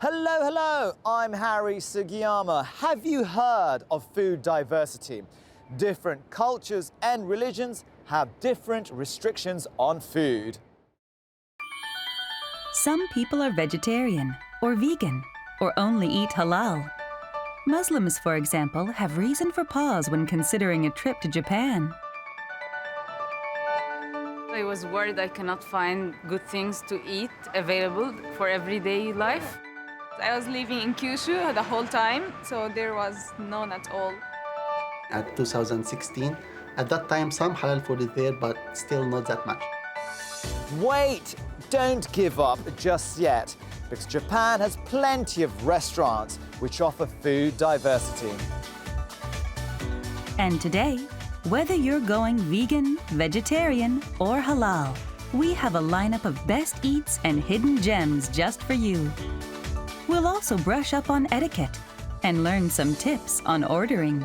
Hello, hello, I'm Harry Sugiyama. Have you heard of food diversity? Different cultures and religions have different restrictions on food. Some people are vegetarian or vegan or only eat halal. Muslims, for example, have reason for pause when considering a trip to Japan. I was worried I cannot find good things to eat available for everyday life. I was living in Kyushu the whole time, so there was none at all. At 2016, at that time, some halal food is there, but still not that much. Wait, don't give up just yet, because Japan has plenty of restaurants which offer food diversity. And today, whether you're going vegan, vegetarian, or halal, we have a lineup of best eats and hidden gems just for you. We'll also brush up on etiquette and learn some tips on ordering.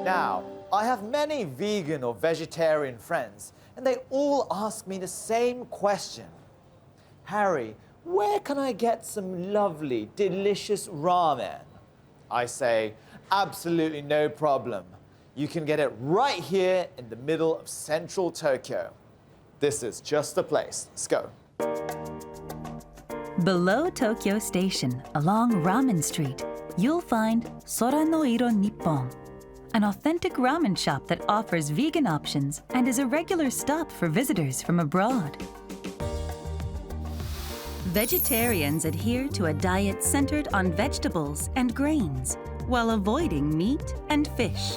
Now, I have many vegan or vegetarian friends, and they all ask me the same question. Harry, where can I get some lovely, delicious ramen? I say, absolutely no problem. You can get it right here in the middle of central Tokyo. This is just the place. Let's go. Below Tokyo Station, along Ramen Street, you'll find Sora no Iro Nippon, an authentic ramen shop that offers vegan options and is a regular stop for visitors from abroad. Vegetarians adhere to a diet centered on vegetables and grains while avoiding meat and fish.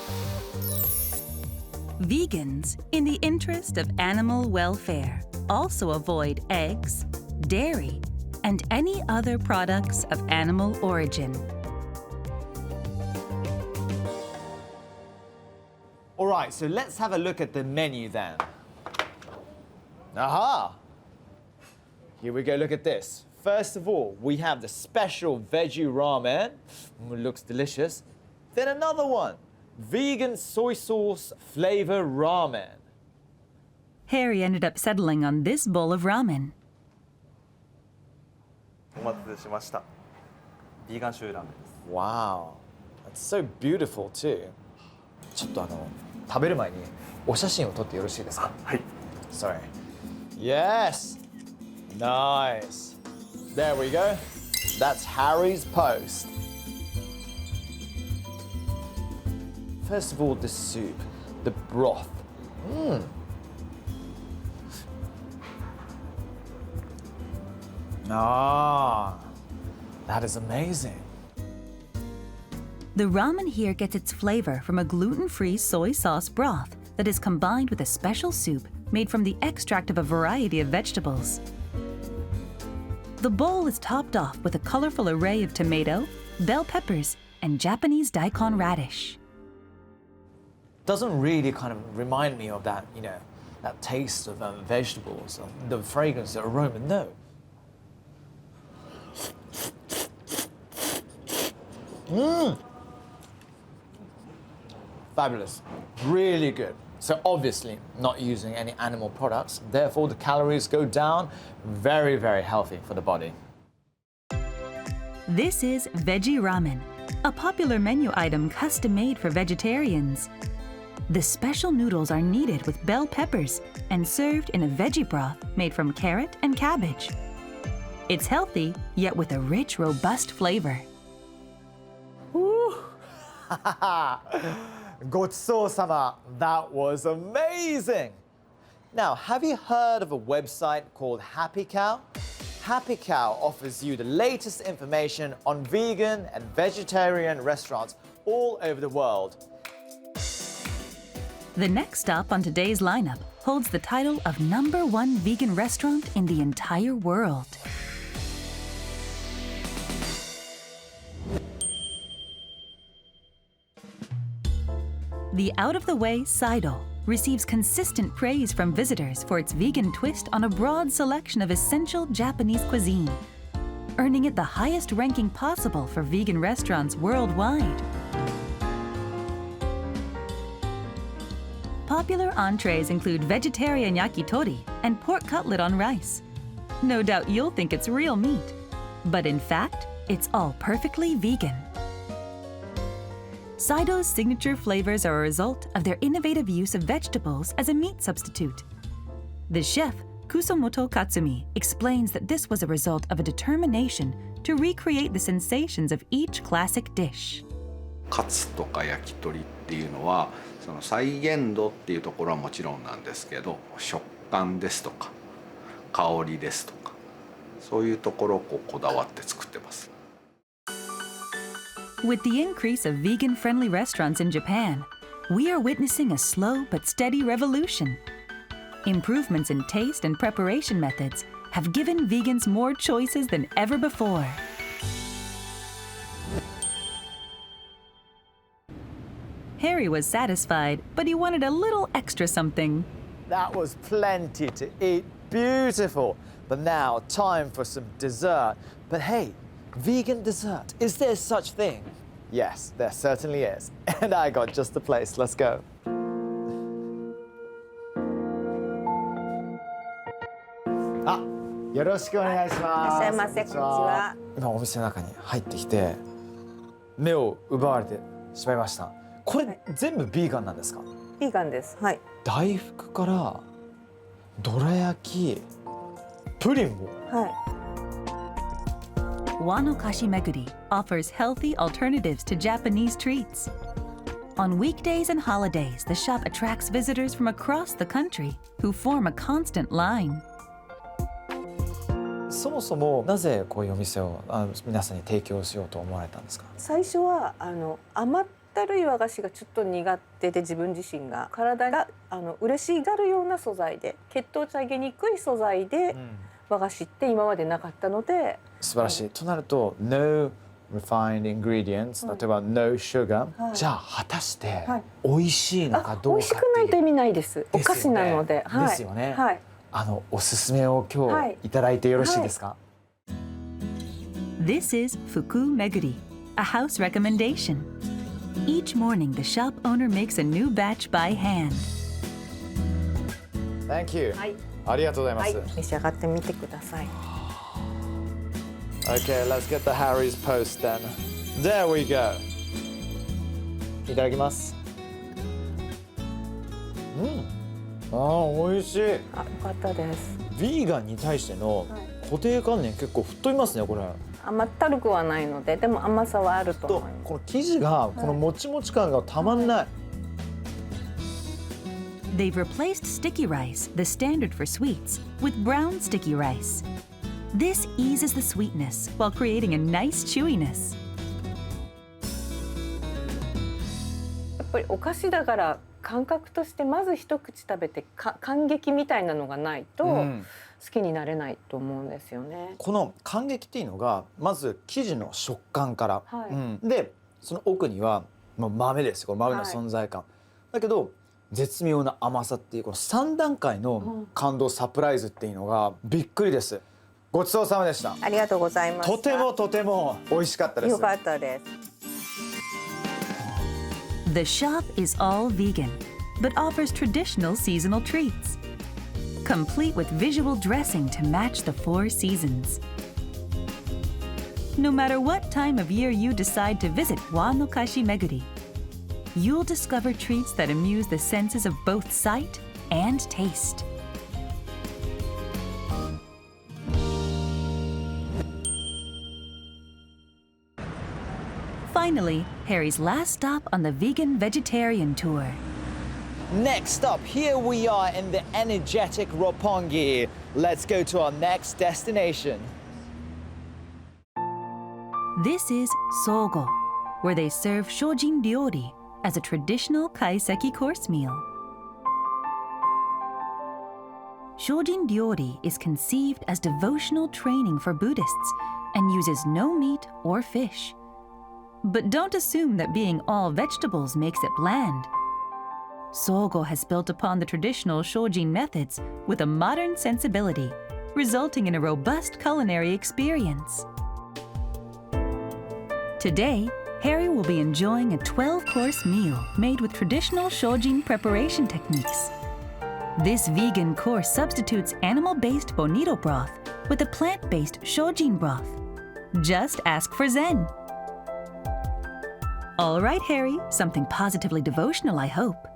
Vegans, in the interest of animal welfare, also avoid eggs, dairy, and any other products of animal origin. All right, so let's have a look at the menu then. Aha! Here we go, look at this. First of all, we have the special veggie ramen. Looks delicious. Then another one, vegan soy sauce flavor ramen. Harry ended up settling on this bowl of ramen. お待たせしました。ビーガン醤油ラーメンです。 Wow, that's so beautiful too. ちょっと食べる前にお写真を撮ってよろしいですか？はい。 Sorry. Yes! Nice. There we go. That's Harry's post. First of all, the soup, the broth. Ah, that is amazing. The ramen here gets its flavor from a gluten-free soy sauce broth that is combined with a special soup made from the extract of a variety of vegetables. The bowl is topped off with a colorful array of tomato, bell peppers, and Japanese daikon radish. Doesn't really kind of remind me of that, that taste of vegetables, the fragrance, the aroma. No. Fabulous. Really good. So obviously not using any animal products, therefore the calories go down. Very, very healthy for the body. This is veggie ramen, a popular menu item custom-made for vegetarians. The special noodles are kneaded with bell peppers and served in a veggie broth made from carrot and cabbage. It's healthy, yet with a rich, robust flavor. Woo! Gotsusou-sama, that was amazing! Now, have you heard of a website called Happy Cow? Happy Cow offers you the latest information on vegan and vegetarian restaurants all over the world. The next stop on today's lineup holds the title of #1 vegan restaurant in the entire world. The out-of-the-way Saido receives consistent praise from visitors for its vegan twist on a broad selection of essential Japanese cuisine. earning it the highest ranking possible for vegan restaurants worldwide. Popular entrees include vegetarian yakitori and pork cutlet on rice. No doubt you'll think it's real meat, but in fact, it's all perfectly vegan. Saido's signature flavors are a result of their innovative use of vegetables as a meat substitute. The chef, Kusumoto Katsumi, explains that this was a result of a determination to recreate the sensations of each classic dish. カツとか焼き鳥っていうのはその再現度っていうところはもちろんなんですけど、食感ですとか香りですとかそういうところをこだわって作ってます。 With the increase of vegan-friendly restaurants in Japan, we are witnessing a slow but steady revolution. Improvements in taste and preparation methods have given vegans more choices than ever before. Harry was satisfied, but he wanted a little extra something. That was plenty to eat. Beautiful. But now, time for some dessert. But hey, vegan dessert, is there such thing? Yes, there certainly is. And I got just the place. Let's go. Ah, よろしくお願いします。いらっしゃいませ。こんにちは。今お店の中に入ってきて目を奪われてしまいました。これ全部ビーガンなんですか？ビーガンです。はい。大福からどら焼き、プリンも。はい。Wanokashi Meguri offers healthy alternatives to Japanese treats. On weekdays and holidays, the shop attracts visitors from across the country who form a constant line. そもそもなぜこういうお店を皆さんに提供しようと思われたんですか？最初は甘ったるい和菓子がちょっと苦手で、自分自身が体が嬉しがるような素材で、血糖値上げにくい素材で和菓子って今までなかったので、素晴らしい。となると No refined ingredients、例えば No sugar、じゃあ果たして美味しいのかどうかっていう。美味しくないと意味ないです。お菓子なので。ですよね。はい。おすすめを今日いただいてよろしいですか？ This is Fuku Meguri, a house recommendation. Each morning, the shop owner makes a new batch by hand. Thank you. はい。ありがとうございまはいす。。召し上がってみてください。Okay, let's get the Harry's post then. There we go. いただきます。美味しい。あ、よかったです。ヴィーガンに対しての固定観念結構吹っ飛びますね、これ。甘ったるくはないので、でも甘さはあると思います。この生地がこのもちもち感がたまんない。They've replaced sticky rice, the standard for sweets, with brown sticky rice. This eases the sweetness while creating a nice chewiness. やっぱりお菓子だから感覚としてまず一口食べて感激みたいなのがないと好きになれないと思うんですよね。この感激っていうのがまず生地の食感から、はい、でその奥にはもう豆ですよ。この豆の存在感、だけど絶妙な甘さっていうこの3段階の感動、サプライズっていうのがびっくりです。ごちそうさまでした。ありがとうございました。とてもとても美味しかったです。よかったです。The shop is all vegan, but offers traditional seasonal treats, complete with visual dressing to match the 4 seasons. No matter what time of year you decide to visit Wanokashi Meguri, you'll discover treats that amuse the senses of both sight and taste. Finally, Harry's last stop on the vegan-vegetarian tour. Next up, here we are in the energetic Roppongi. Let's go to our next destination. This is Sogo, where they serve shojin ryori as a traditional kaiseki course meal. Shojin ryori is conceived as devotional training for Buddhists and uses no meat or fish. But don't assume that being all vegetables makes it bland. Sogo has built upon the traditional shojin methods with a modern sensibility, resulting in a robust culinary experience. Today, Harry will be enjoying a 12-course meal made with traditional Shojin preparation techniques. This vegan course substitutes animal-based bonito broth with a plant-based Shojin broth. Just ask for Zen. All right, Harry, something positively devotional, I hope.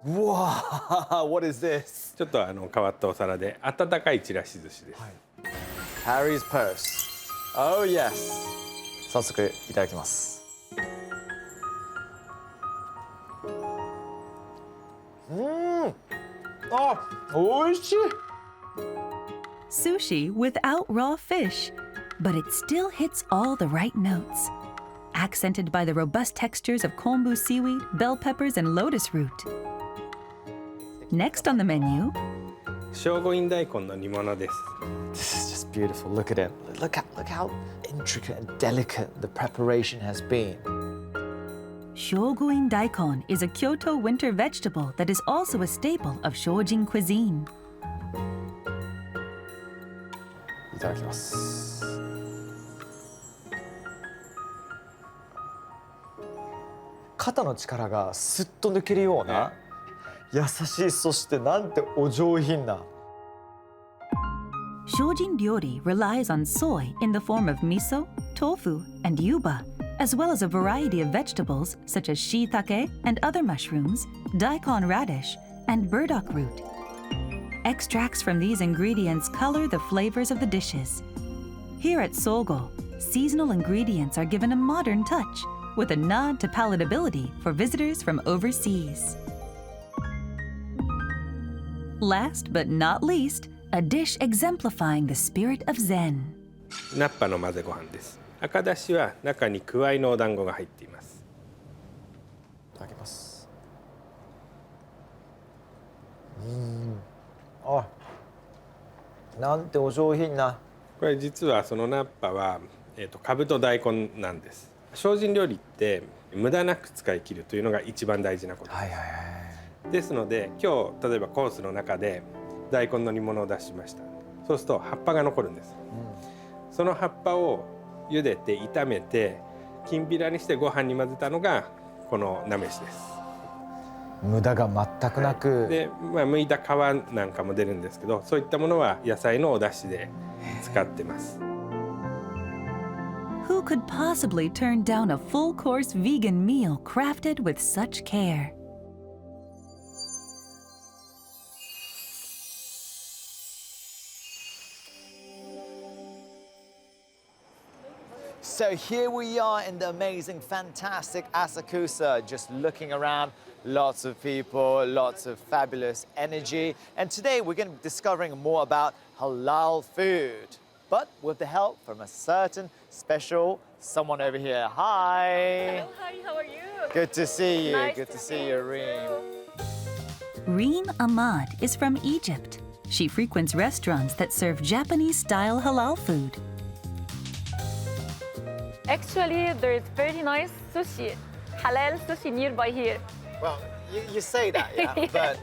Wow, what is this? ちょっと変わったお皿で温かいちらし寿司です。Harry's purse. Oh yes. 早速いただきます。あ、美味しい。Sushi without raw fish, but it still hits all the right notes. Accented by the robust textures of kombu seaweed, bell peppers, and lotus root. Next on the menu, 聖護院大根の煮物です。 This is just beautiful. Look at it. Look how intricate and delicate the preparation has been. Shoguin daikon is a Kyoto winter vegetable that is also a staple of Shojin cuisine. いただきます。肩の力がスッと抜けるような優しい、そしてなんてお上品な。Shojin ryori relies on soy in the form of miso, tofu, and yuba, as well as a variety of vegetables such as shiitake and other mushrooms, daikon radish, and burdock root. Extracts from these ingredients color the flavors of the dishes. Here at Sogo, seasonal ingredients are given a modern touch, with a nod to palatability for visitors from overseas. Last but not least, a dish exemplifying the spirit of Zen. ナッパの混ぜご飯です。赤だしは中にくわいのお団子が入っています。いただきます。あ、なんてお上品な。これ実はそのナッパはかぶと大根なんです。精進料理って無駄なく使い切るというのが一番大事なことです。ですので今日例えばコースの中で大根の煮物を出しました。そうすると葉っぱが残るんです。その葉っぱを茹でて炒めてきんぴらにしてご飯に混ぜたのがこのなめしです。無駄が全くなく。で、剥いた皮なんかも出るんですけど、そういったものは野菜のお出汁で使ってます。Who could possibly turn down a full-course vegan meal crafted with such care? So here we are in the amazing, fantastic Asakusa, just looking around, lots of people, lots of fabulous energy. And today we're going to be discovering more about halal food, but with the help from a certain special someone over here. Hi. Hello, hi, how are you? Good to see you. Nice Good to to see meet you, you. Reem. Reem Ahmad is from Egypt. She frequents restaurants that serve Japanese-style halal food. Actually, there's very nice sushi, halal sushi nearby here. Well, you say that, yeah, but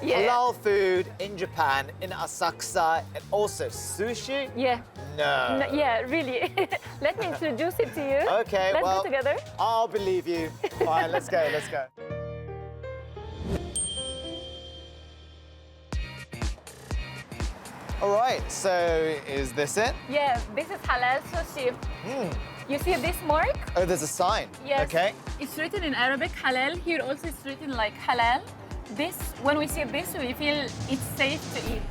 Yeah. halal food in Japan, in Asakusa, and also sushi? Yeah. No. Yeah, really. Let me introduce it to you. Okay, Let's well, go together. I'll believe you. Fine, let's go, let's go. All right, so is this it? Yeah, this is halal sushi. You see this mark? Oh, there's a sign. Yes. Okay. It's written in Arabic halal. Here also it's written like halal. This, when we see this, we feel it's safe to eat.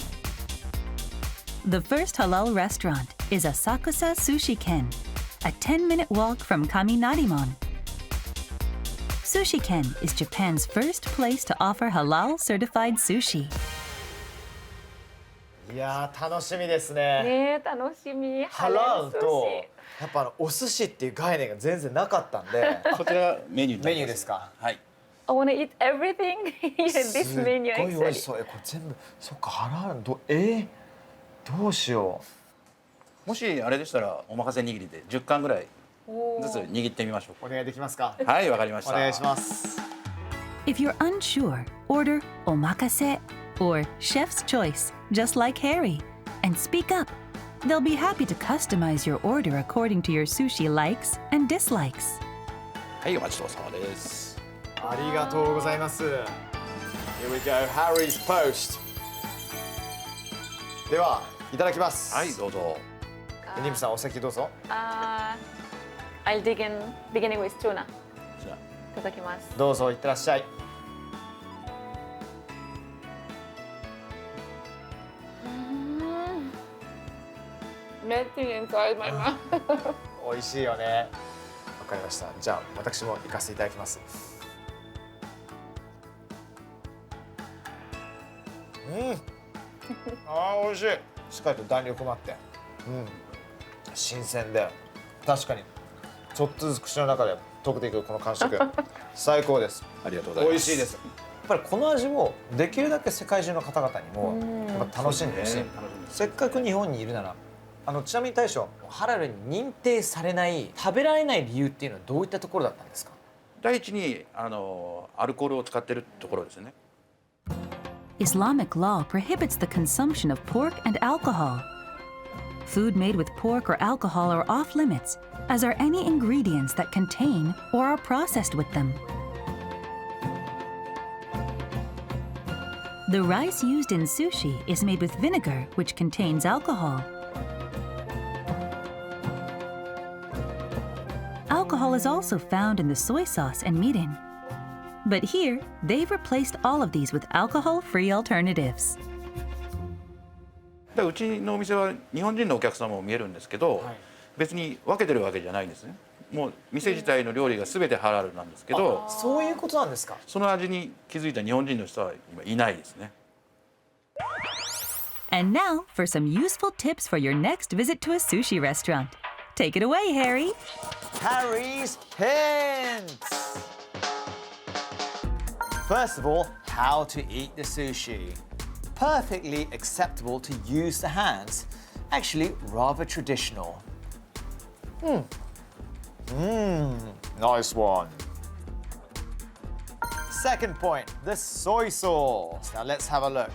The first halal restaurant is Asakusa Sushi Ken, a 10-minute walk from Kaminarimon. Sushi Ken is Japan's first place to offer halal-certified sushi. いやー、楽しみですね。ね、楽しみ。ハラールと sushi. やっぱお寿司っていう概念が全然なかったんで。こちらメニューになメりまニューですか。はい。 I want to eat everything here in this すっ menu ごい美味 actually. しそう。これ全部そっかハラールどうしよもしあれでしたらお任せ握りで10貫ぐらいずつ握ってみましょうう。お願いできますか。か。はい、わかりました。お願いします。 If you're unsure, order omakase or chef's choice, just like Harry, and speak up. They'll be happy to customize your order according to your sushi likes and dislikes. はい、お待ちどうさまです。ありがとうございます。Here we go, Harry's Post. では、いただきます。はい、どうぞ。ニムさん、お席どうぞ。I'll dig in beginning with tuna. じゃあいただきます。どうぞ、いってらっしゃい。Melting inside my mouth. 美味しいよね。わかりました。じゃあ、私も行かせていただきます。あー、美味しい。しっかりと弾力もあって、新鮮で、確かにちょっとずつ口の中で溶けていくこの感触、最高です。ありがとうございます。美味しいです。やっぱりこの味をできるだけ世界中の方々にもやっぱ楽しんでほしい。せっかく日本にいるなら、ちなみに大将、ハラルに認定されない食べられない理由っていうのはどういったところだったんですか？第一にアルコールを使ってるところですね。Islamic law prohibits the consumption of pork and alcohol. Food made with pork or alcohol are off limits, as are any ingredients that contain or are processed with them. The rice used in sushi is made with vinegar, which contains alcohol. Alcohol is also found in the soy sauce and mirin. But here, they've replaced all of these with alcohol-free alternatives. うちのお店は日本人のお客様も見えるんですけど、別に分けてるわけじゃないんですね。もう店自体の料理が全てハラルなんですけど、そういうことなんですか？その味に気づいた日本人の人は今いないですね。And now for some useful tips for your next visit to a sushi restaurant. Take it away, Harry. Harry's Hints! First of all, how to eat the sushi. Perfectly acceptable to use the hands. Actually, rather traditional. Nice one. Second point, the soy sauce. Now let's have a look.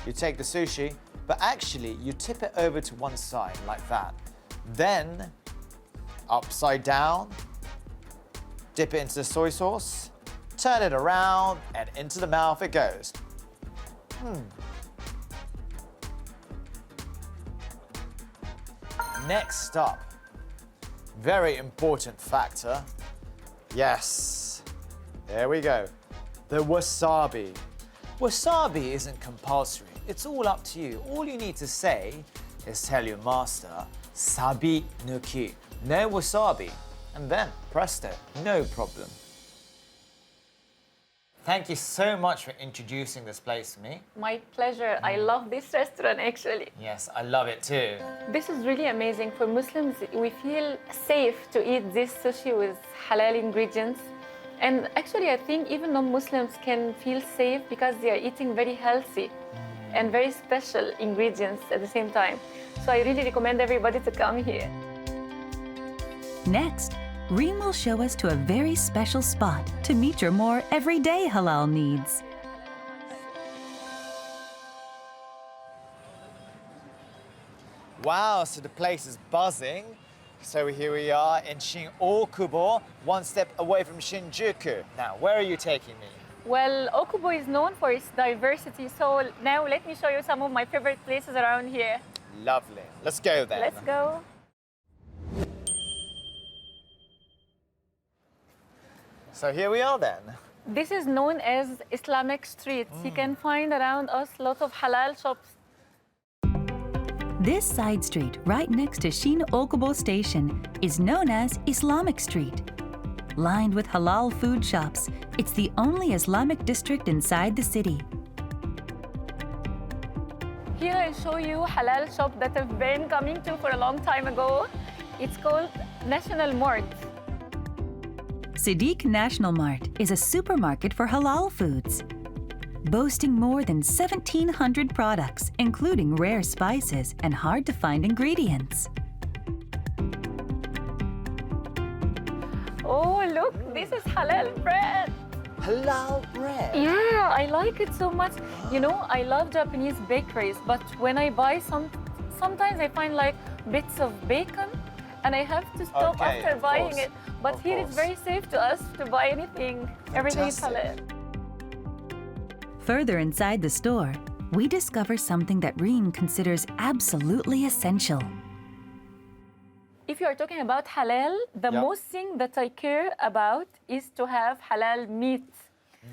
You take the sushi, but actually you tip it over to one side like that. Then, upside down, dip it into the soy sauce, turn it around, and into the mouth it goes. Next up, very important factor. Yes, there we go. The wasabi. Wasabi isn't compulsory. It's all up to you. All you need to say is tell your master, sabi nuki, no wasabi, and then presto, no problem. Thank you so much for introducing this place to me. My pleasure. I love this restaurant actually. Yes, I love it too. This is really amazing. For Muslims, we feel safe to eat this sushi with halal ingredients. And actually, I think even non-Muslims can feel safe because they are eating very healthy and very special ingredients at the same time. So I really recommend everybody to come here. Next, Reem will show us to a very special spot to meet your more everyday halal needs. Wow, so the place is buzzing. So here we are in Shin-Okubo, one step away from Shinjuku. Now, where are you taking me? Well, Okubo is known for its diversity. So now let me show you some of my favorite places around here. Lovely. Let's go then. Let's go. So here we are then. This is known as Islamic Street. You can find around us lots of halal shops. This side street right next to Shin-Okubo Station is known as Islamic Street. Lined with halal food shops, it's the only Islamic district inside the city. Here I show you halal shop that I've been coming to for a long time ago. It's called National Mart. Siddiq National Mart is a supermarket for halal foods. Boasting more than 1,700 products, including rare spices and hard-to-find ingredients. Oh, look, this is halal bread. Halal bread? Yeah, I like it so much. You know, I love Japanese bakeries, but when I buy sometimes I find like bits of bacon and I have to stop Okay, after of buying course. it. But Of here it's course. very safe to us to buy anything. Everything is halal. Further inside the store, we discover something that Reem considers absolutely essential. If you are talking about halal, the Yeah. most thing that I care about is to have halal meat.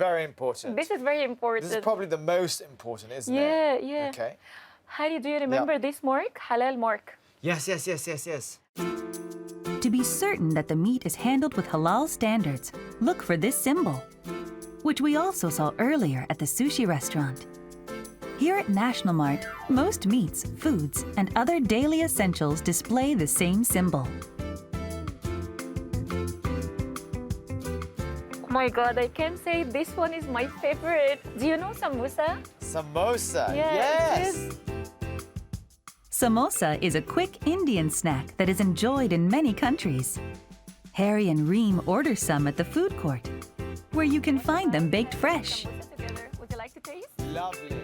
Very important. This is very important. This is probably the most important, isn't it? Yeah, yeah. Okay. Harry, do you remember this mark? Halal mark. Yes, yes, yes, yes, yes. To be certain that the meat is handled with halal standards, look for this symbol, which we also saw earlier at the sushi restaurant. Here at National Mart, most meats, foods, and other daily essentials display the same symbol. Oh my God, I can say this one is my favorite. Do you know samosa? Samosa. Yeah, it yes. is. Samosa is a quick Indian snack that is enjoyed in many countries. Harry and Reem order some at the food court, where you can find them baked fresh. Samosa together. Would you like to taste? Lovely.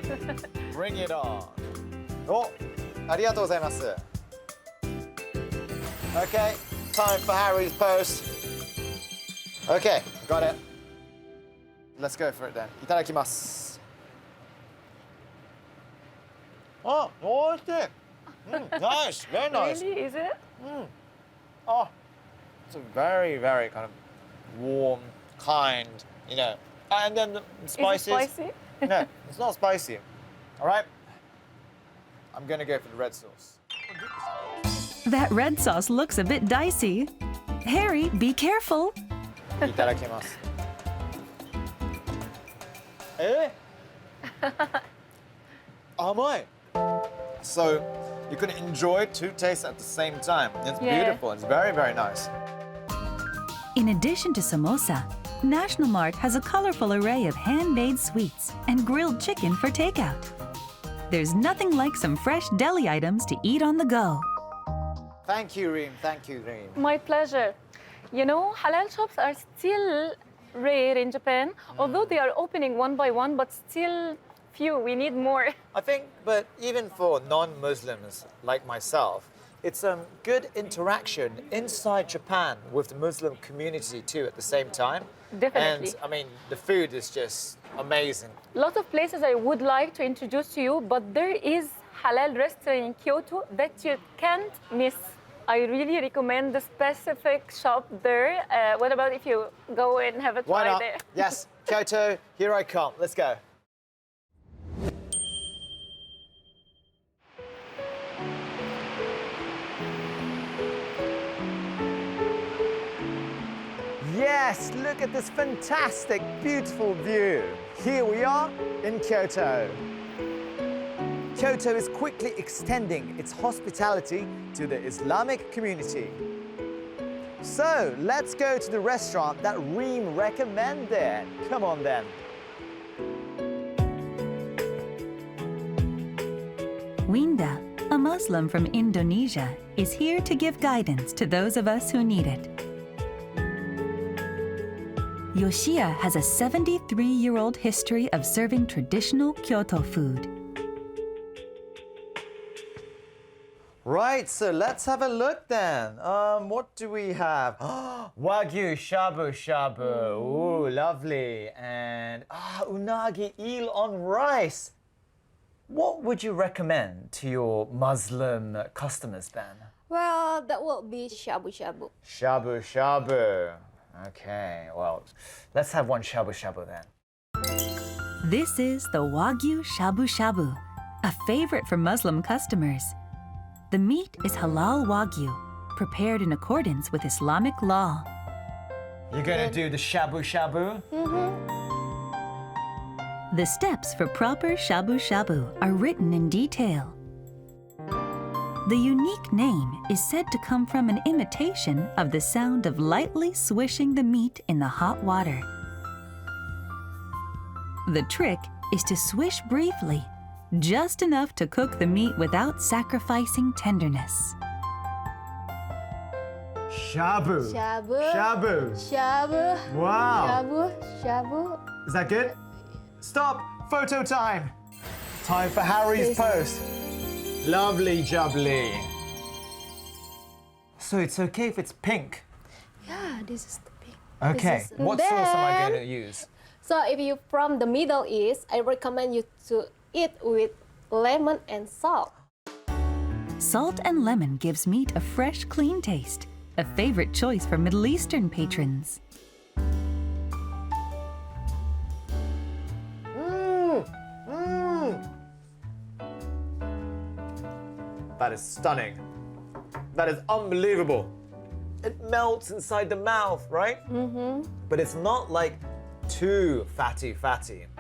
Bring it on. Oh, ありがとうございます. Okay, time for Harry's post. Okay, got it. Let's go for it then. いただきます. Oh, おいしい. Nice, very nice. Really? Is it? Oh, it's a very, very kind of warm, kind, you know. And then the spices. Is it spicy? No, it's not spicy. All right? I'm going to go for the red sauce. That red sauce looks a bit dicey. Harry, be careful. いただきます. Eh? 甘い. So you can enjoy two tastes at the same time. It's Yeah. beautiful. It's very, very nice. In addition to samosa, National Mart has a colorful array of handmade sweets and grilled chicken for takeout. There's nothing like some fresh deli items to eat on the go. Thank you, Reem. Thank you, Reem. My pleasure. You know, halal shops are still rare in Japan, although they are opening one by one, but still few. We need more. I think, but even for non-Muslims like myself, it's a good interaction inside Japan with the Muslim community too at the same time. Definitely. And I mean, the food is just amazing. Lot of places I would like to introduce to you, but there is halal restaurant in Kyoto that you can't miss. I really recommend the specific shop there. What about if you go and have a Why try not? there? Yes, Kyoto, here I come. Let's go. Yes, look at this fantastic, beautiful view. Here we are in Kyoto. Kyoto is quickly extending its hospitality to the Islamic community. So let's go to the restaurant that Reem recommended. Come on then. Winda, a Muslim from Indonesia, is here to give guidance to those of us who need it. Yoshia has a 73-year-old history of serving traditional Kyoto food. Right, so let's have a look then. What do we have? Wagyu shabu shabu. Ooh, lovely. And unagi eel on rice. What would you recommend to your Muslim customers, Ben? Well, that will be shabu shabu. Shabu shabu. Okay, well, let's have one shabu shabu then. This is the Wagyu Shabu Shabu, a favorite for Muslim customers. The meat is halal Wagyu, prepared in accordance with Islamic law. You're gonna do the shabu shabu? The steps for proper shabu shabu are written in detail. The unique name is said to come from an imitation of the sound of lightly swishing the meat in the hot water. The trick is to swish briefly, just enough to cook the meat without sacrificing tenderness. Shabu. Shabu. Shabu. Shabu. Wow. Shabu. Shabu. Is that good? Stop! Photo time! Time for Harry's post. Lovely jubbly. So it's okay if it's pink? Yeah, this is the pink. Okay. This is- What sauce am I Then- going to use? So if you from the Middle East, I recommend you to eat with lemon and salt. Salt and lemon gives meat a fresh, clean taste, a favorite choice for Middle Eastern patrons. That is stunning. That is unbelievable. It melts inside the mouth, right? Mm-hmm. But it's not like too fatty.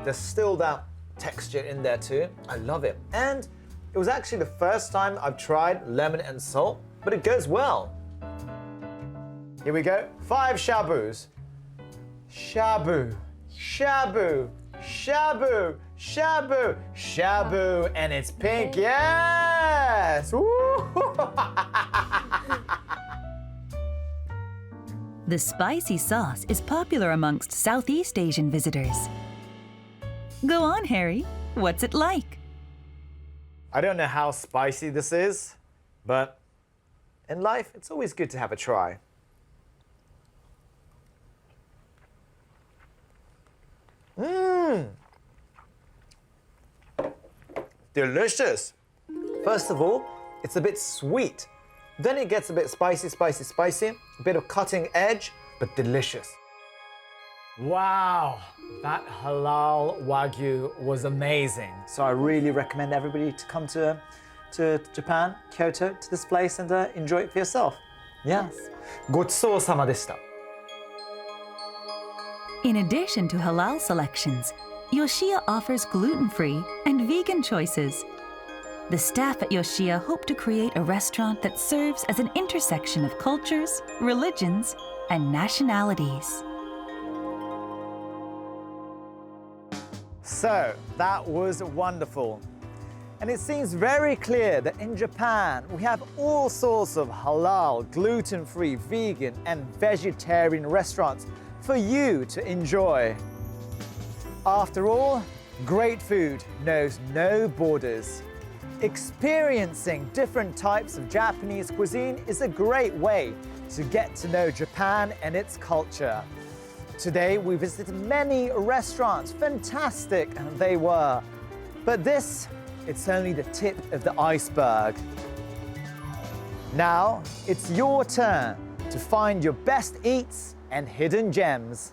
There's still that texture in there too. I love it. And it was actually the first time I've tried lemon and salt, but it goes well. Here we go. 5 shabus. Shabu, shabu, shabu, shabu, shabu, and it's pink. Yes! Woo! The spicy sauce is popular amongst Southeast Asian visitors. Go on, Harry. What's it like? I don't know how spicy this is, but in life, it's always good to have a try. Mmm! Delicious! First of all, it's a bit sweet. Then it gets a bit spicy. A bit of cutting edge, but delicious. Wow, that halal wagyu was amazing. So I really recommend everybody to come to Japan, Kyoto, to this place and enjoy it for yourself. Yes. ごちそうさまでした. In addition to halal selections, Yoshia offers gluten-free and vegan choices. The staff at Yoshia hope to create a restaurant that serves as an intersection of cultures, religions, and nationalities. So, that was wonderful. And it seems very clear that in Japan, we have all sorts of halal, gluten-free, vegan, and vegetarian restaurants for you to enjoy. After all, great food knows no borders. Experiencing different types of Japanese cuisine is a great way to get to know Japan and its culture. Today, we visited many restaurants. Fantastic they were. But this, it's only the tip of the iceberg. Now, it's your turn to find your best eats and hidden gems.